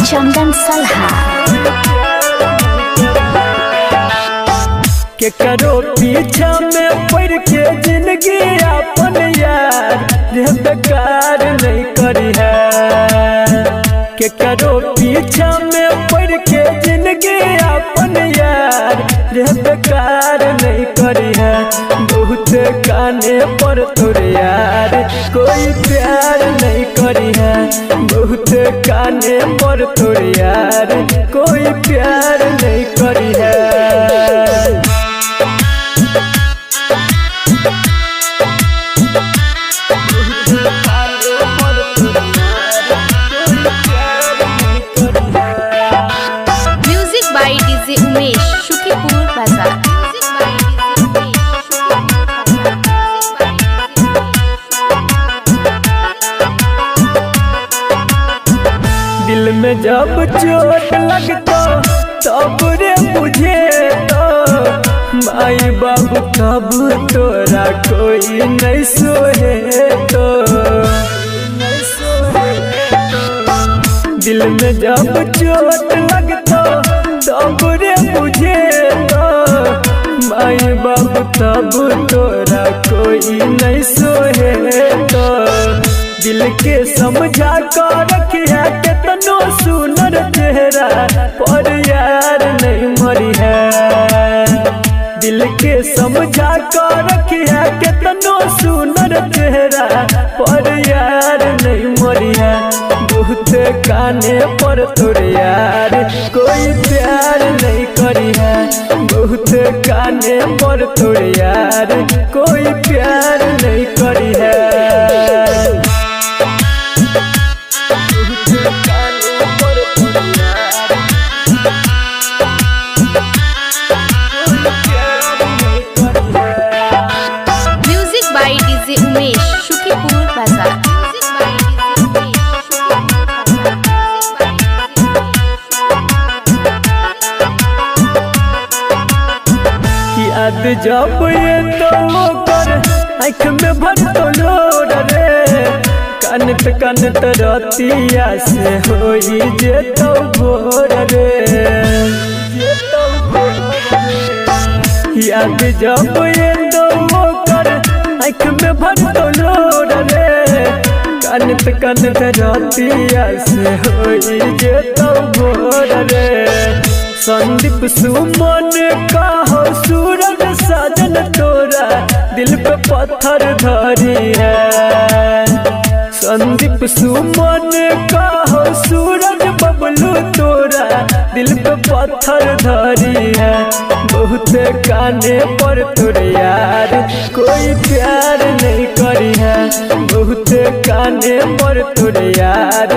चंदन सलहा के करो पीछा में पड़ के जिंदगी अपन यार रे बेकार नहीं करी है। के करो पीछा में पड़ के जिंदगी अपन यार रे बेकार नहीं करी है। बहुत काने पर तोरे यार कोई प्यार नहीं करी है। बहुत काने पर तोरे यार कोई प्यार नहीं करी है। Music by DJ Umesh Shukipur Bazar. दिल में जब चोट लगता तब रे मुझे तो माई बाबू तब तोरा कोई नहीं सोहे तो। दिल में जब चोट लगता तब रे मुझे तो माई बाबू तब तोरा कोई नहीं सोहे तो। दिल के समझा कर रखिया कितनो सुनर चेहरा पर यार नहीं मरी है। दिल के समझा कर रखिया कितनो सुनर चेहरा पर यार नहीं मरी है। बहुत काने पर तोरे यार कोई प्यार नहीं करी है। बहुत काने पर तोरे यार कोई प्यार नहीं करी है। Music by DJ Umesh Shukipur Bazar. याद जब ये तो कर आँख में भर तो लोड रे। कानत कानत रतिया से होई जे तो भोर रे। याद जब ये तो कर आँख में भर तो लोड रे। कानत कानत रतिया से होई जे तो भोर रे। संदीप सुमन का हो सूरज साजन तोरा दिल पे पत्थर धरी है। संदीप सुमन का हो सूरज बबलू तोरा दिल पे पत्थर धरी है। बहुत काने पर तोरे यार कोई प्यार नहीं करी है। बहुत काने पर तोरे यार